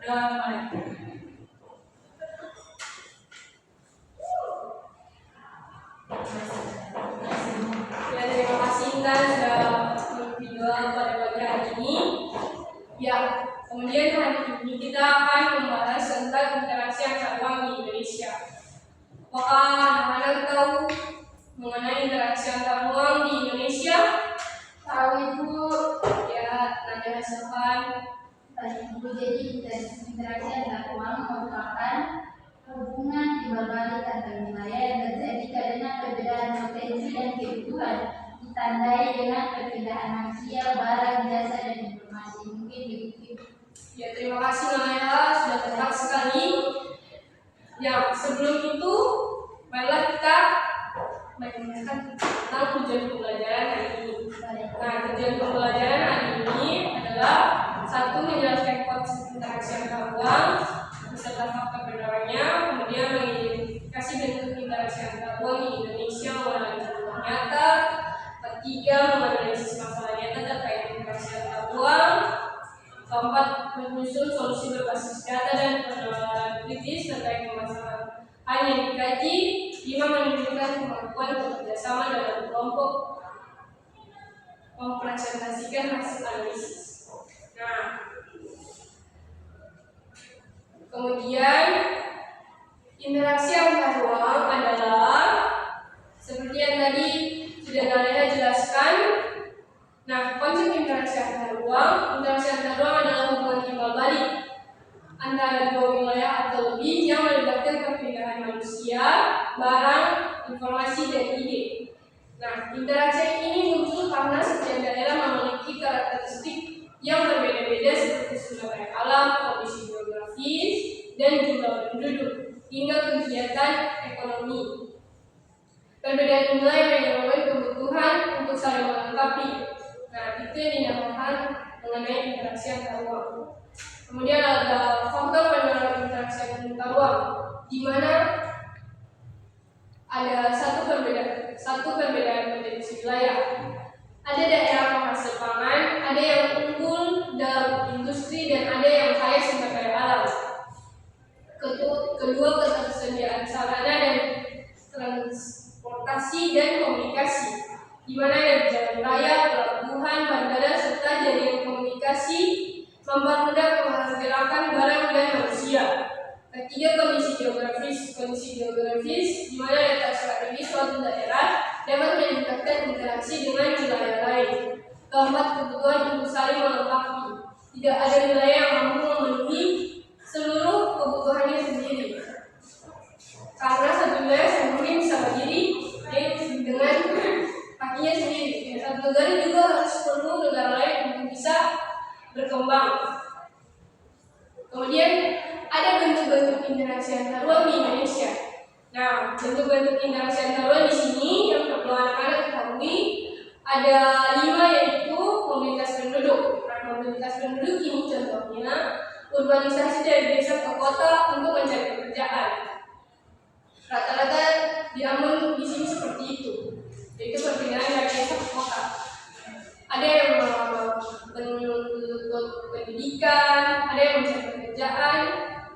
damai. Ya, terima kasih Intan sudah bervideo pada pagi hari ini. Ya, kemudian hari ini kita akan membahas tentang interaksi antar uang di Indonesia. Apakah anak-anak tahu mengenai interaksi antar uang di Indonesia? Tahu Ibu. Ya, nanti hasilkan. Ibu, jadi interaksi antar uang merupakan hubungan timbal balik antar wilayah yang terjadi karena perbedaan potensi dan kebutuhan, ditandai dengan perbedaan manusia, barang, jasa, dan informasi. Mungkin begitu. Ya, terima kasih Naya, sudah tepat sekali. Ya, sebelum itu, marilah kita mendengarkan tentang tujuan pembelajaran hari ini. Nah, tujuan pembelajaran hari ini adalah satu, menjelaskan konsep interaksi antar uang beserta fakta perbedaannya, kemudian mengidentifikasi bentuk interaksi antar uang di Indonesia melalui contoh nyata, ketiga, menganalisis masalah nyata terkait interaksi antar uang, keempat, menyusun solusi berbasis data dan penelitian kritis terkait permasalahan yang dikaji, lima, menunjukkan kemampuan bekerjasama dalam kelompok, mempresentasikan hasil analisis. Nah, kemudian interaksi antar uang adalah seperti yang tadi sudah Nalena jelaskan. Nah, konsep interaksi antar uang adalah hubungan timbal balik antara dua wilayah atau lebih yang melibatkan perpindahan manusia, barang, informasi, dan ide. Nah, interaksi ini muncul karena setiap daerah memiliki karakteristik yang berbeda-beda seperti sumber daya alam, kondisi geografis, dan jumlah penduduk, hingga kegiatan ekonomi. Perbedaan inilah yang menyebabkan kebutuhan untuk saling melengkapi. Nah, itu yang dinamakan mengenai interaksi antar uang. Kemudian ada faktor penerapan interaksi antar uang, di mana ada satu perbedaan potensi wilayah. Ada daerah penghasil pangan, ada yang unggul dalam industri, dan ada yang kaya sumber daya alam. Kedua, ketersediaan sarana dan transportasi dan komunikasi, di mana ada jalan raya, pelabuhan, bandara, serta jaringan komunikasi mempermudah pergerakan barang dan manusia. Ketiga, kondisi geografis, di mana letak strategis suatu daerah dapat meningkatkan interaksi dengan wilayah lain. Keempat, kebutuhan untuk saling melengkapi. Tidak ada wilayah yang mampu memenuhi seluruh kebutuhannya sendiri, karena satu wilayah mungkin bisa berdiri dengan kakinya sendiri. Satu negara juga harus perlu negara lain untuk bisa berkembang. Kemudian ada bentuk-bentuk interaksi antar uang di Indonesia. Nah, bentuk-bentuk interaksi antar uang di sini yang perlu anak-anak ketahui ada 5, yaitu mobilitas penduduk. Nah, mobilitas penduduk ini contohnya urbanisasi dari desa ke kota untuk mencari pekerjaan. Rata-rata diambil di sini seperti itu, yaitu perpindahan dari desa ke kota. Ada yang menuntut pendidikan, ada yang mencari pekerjaan.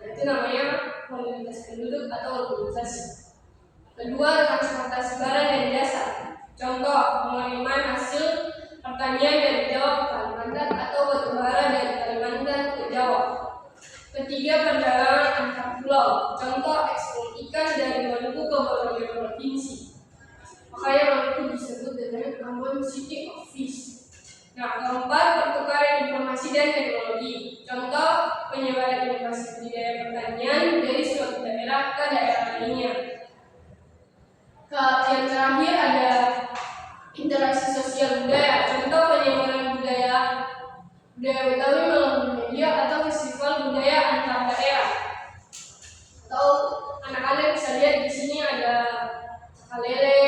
Nah, itu namanya mobilitas penduduk atau urbanisasi. Kedua, transportasi barang dan jasa. Contoh, pengiriman hasil pertanian dari Jawa ke Kalimantan atau batubara dari Kalimantan ke Jawa. Ketiga, perjalanan antar pulau. Contoh, ekspor ikan dari Maluku ke berbagai provinsi. Makanya Maluku disebut dengan Ambon City of Fish. Nah, keempat, pertukaran informasi dan teknologi. Contoh, penyebaran inovasi budidaya pertanian dari suatu daerah ke daerah lainnya. Yang terakhir ada interaksi sosial budaya. Contoh, penyebaran budaya Betawi melalui media atau festival budaya antar daerah. Atau anak-anak bisa lihat di sini ada kalele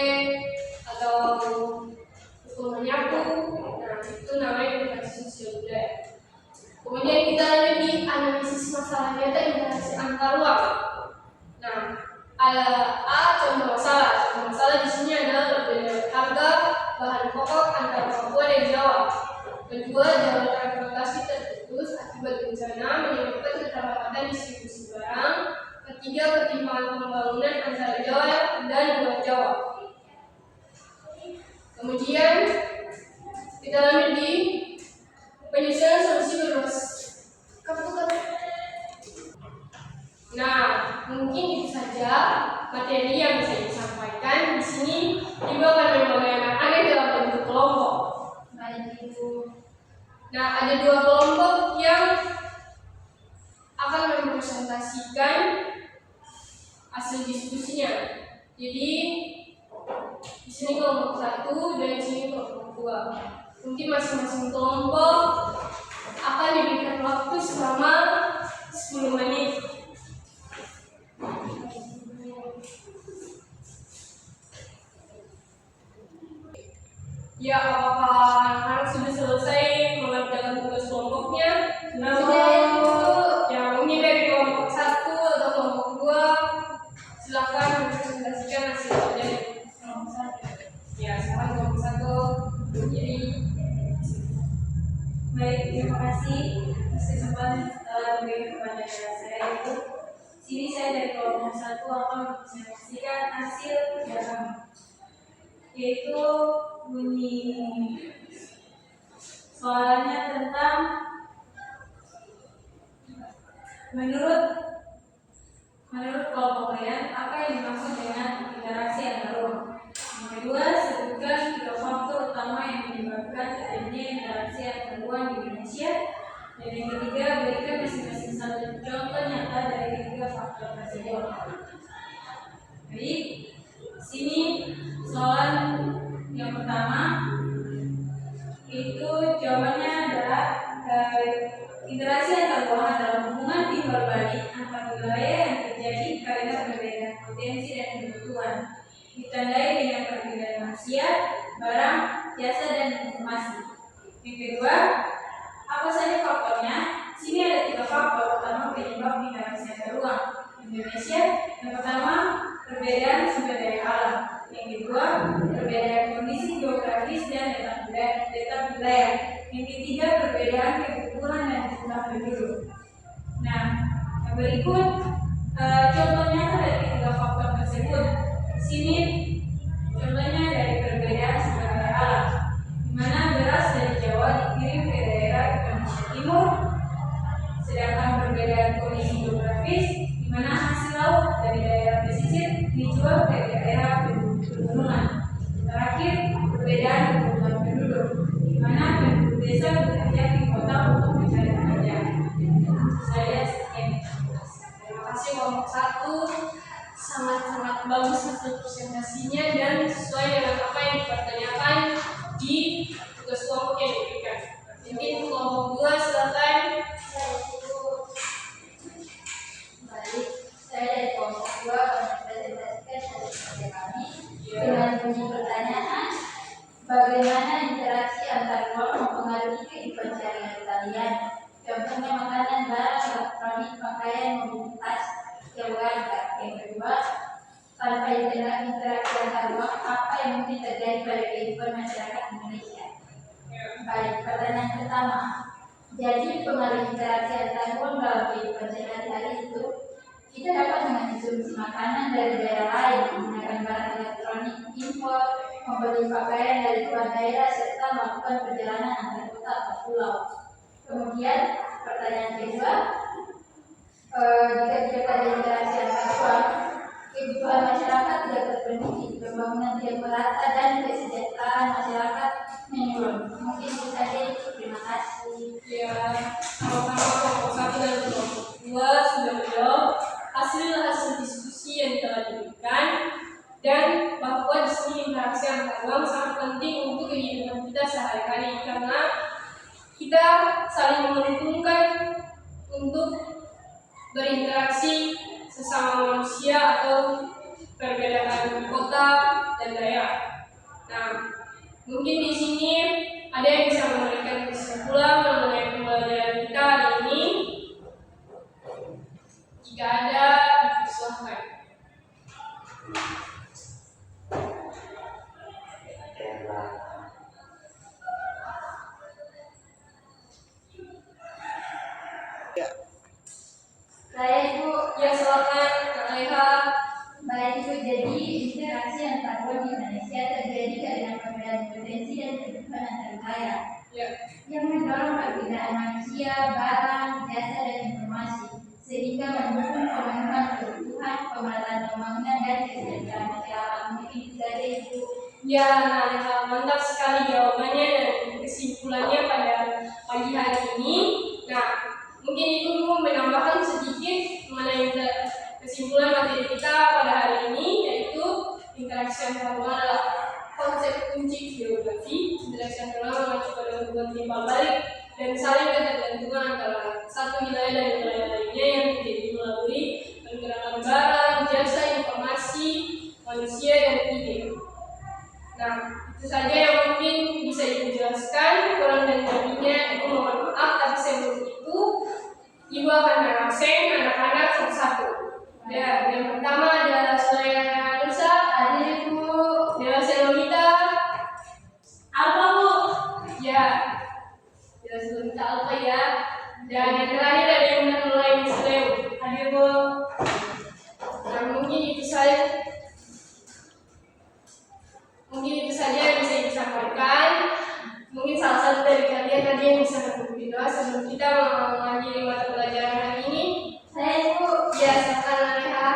atau pukul menyapu. Nah, itu namanya interaksi sosial budaya. Kemudian kita lanjut di analisis masalah nyata interaksi antar uang. Nah, A, contoh masalah. Contoh masalah di sini adalah perbedaan harga bahan pokok antara Papua dan Jawa. Kedua, jalan transportasi terputus akibat bencana menyebabkan keterlambatan dan distribusi barang. Ketiga, ketimpangan pembangunan antara Jawa dan luar Jawa. Kemudian kita lanjut di penyusunan solusi berbasis. Nah, mungkin itu saja materi yang bisa disampaikan. Di sini Ibu akan membagi anak-anak dalam bentuk kelompok. Baik Ibu. Nah, ada 2 kelompok yang akan mempresentasikan hasil diskusinya. Jadi di sini kelompok 1 dan di sini kelompok 2. Mungkin masing-masing kelompok akan diberikan waktu selama 10 menit. Ya, apakah anak-anak sudah selesai mengerjakan tugas kelompoknya? Ya, mungkin dari kelompok 1 atau kelompok 2 silakan mempresentasikan hasil kerja kelompok 1. Ya, sekarang kelompok 1. Jadi, baik, terima kasih atas kesempatan diberikan kepada saya itu. Sini saya dari kelompok 1 akan mempresentasikan hasil kerja kami, yaitu bunyi soalnya tentang menurut kelompok kalian apa yang dimaksud dengan interaksi antar ruang. Yang kedua, sebutkan 3 faktor utama yang menyebabkan terjadinya interaksi antar ruang di Indonesia. Dan yang ketiga, berikan masing-masing satu contoh nyata dari ketiga faktor tersebut. Baik, sini soal yang pertama itu jawabannya adalah interaksi antar ruang adalah hubungan timbal balik antar wilayah yang terjadi karena perbedaan potensi dan kebutuhan, ditandai dengan perbedaan manusia, barang, jasa, dan informasi. Yang kedua, apa saja faktornya? Sini ada 3 faktor utama penyebab interaksi antar ruang Indonesia. Yang pertama, perbedaan sumber daya alam. Yang kedua, perbedaan kondisi geografis dan letak wilayah. Yang ketiga, perbedaan kebutuhan dan jumlah penduduk. Nah, yang berikut contohnya dari 3 faktor tersebut. Sini contohnya dari perbedaan sumber daya alam, di mana beras dari Jawa dikirim ke daerah Indonesia Timur, sedangkan perbedaan kondisi geografis, di mana hasil laut dari daerah pesisir dijual ke daerah pegunungan. Terakhir, perbedaan kebutuhan penduduk, di mana penduduk desa bekerja di kota untuk mencari pekerjaan. Saya sekian. terima kasih kelompok 1. Sangat-sangat bagus hasil presentasinya dan sesuai dengan apa yang dipertanyakan di tugas kelompok yang diberikan. Mungkin kelompok 2 silakan. Baik, saya dari kelompok 2 akan mempresentasikan hasil kerja kami dengan bunyi pertanyaan: bagaimana interaksi antar ruang mempengaruhi kehidupan sehari-hari kalian? Contohnya makanan, barang, elektronik, pakaian, mobilitas keluarga. Yang kedua, tanpa interaksi antar ruang, apa yang mungkin terjadi pada kehidupan masyarakat Indonesia? Baik, pertanyaan pertama. Jadi pengaruh interaksi antar ruang dalam kehidupan sehari-hari itu, kita dapat mengkonsumsi makanan dari daerah lain, menggunakan barang elektronik impor, membeli pakaian dari luar daerah, serta melakukan perjalanan antar kota atau pulau. Kemudian pertanyaan kedua, jika tidak ada interaksi antar ruang, kebutuhan masyarakat tidak terpenuhi, pembangunan tidak merata, dan kesejahteraan masyarakat menurun. Mungkin itu saja. Terima kasih. Ya, sama-sama kelompok 1 dan kelompok 2 sudah menjawab hasil diskusi yang telah diberikan, dan bahwa di sini interaksi antar ruang sangat penting untuk kehidupan kita sehari-hari karena kita saling menguntungkan untuk berinteraksi sesama manusia atau perbedaan kota dan daerah. Nah, mungkin di sini ada yang bisa memberikan kesimpulan mengenai pembelajaran kita hari ini. Jika ada, dipersilahkan. Saya Ibu. Ya, silakan Kak Leha. Baik Ibu, jadi interaksi antar ruang di Indonesia terjadi karena perbedaan potensi dan kebutuhan antar wilayah Ya, yang mendorong perbedaan manusia, barang, jasa, dan informasi sehingga mendukung pemenuhan kebutuhan, pemerataan pembangunan, dan kesejahteraan masyarakat. Mungkin itu saja Ibu. ya, Kak Leha, mantap sekali jawabannya dan kesimpulannya pada pagi hari ini. Nah, mungkin Ibu mau menambahkan sedikit mengenai kesimpulan materi kita pada hari ini, yaitu interaksi antar ruang adalah konsep kunci geografi. Interaksi antar ruang mengacu pada hubungan timbal balik dan saling ketergantungan antara satu wilayah dan wilayah lainnya yang terjadi melalui pergerakan barang, jasa, informasi, manusia, dan ide. Nah, itu saja yang mungkin bisa Ibu jelaskan. Kurang dan lebihnya Ibu mohon maaf, tapi sebelum itu Ibu akan merangsang anak-anak satu-satu. Ya, yang pertama adalah Saudara Nusa, Hadir Ibu. Dewasa Lolita, Apa Bu? ya, Dewasa Lolita Alfa ya. Dan yang terakhir ada yang mulai Muslim. Hadir Bu. Nah, mungkin itu saja. Mungkin itu saja yang bisa disampaikan. Mungkin salah satu dari kalian tadi yang bisa berbagi doa sebelum kita mengakhiri mata pelajaran hari ini. Saya Ibu. Ya, silakan Leha.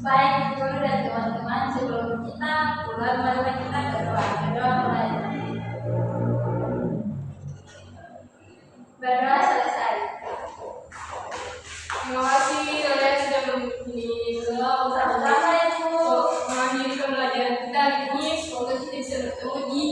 Baik guru dan teman-teman, sebelum kita pulang mari kita berdoa. Berdoa mulai. Berdoa selesai. Terima kasih kalian sudah menghubungi doa untuk Sama-sama Ibu. mengakhiri pembelajaran kita hari ini. Semoga kita bisa bertemu di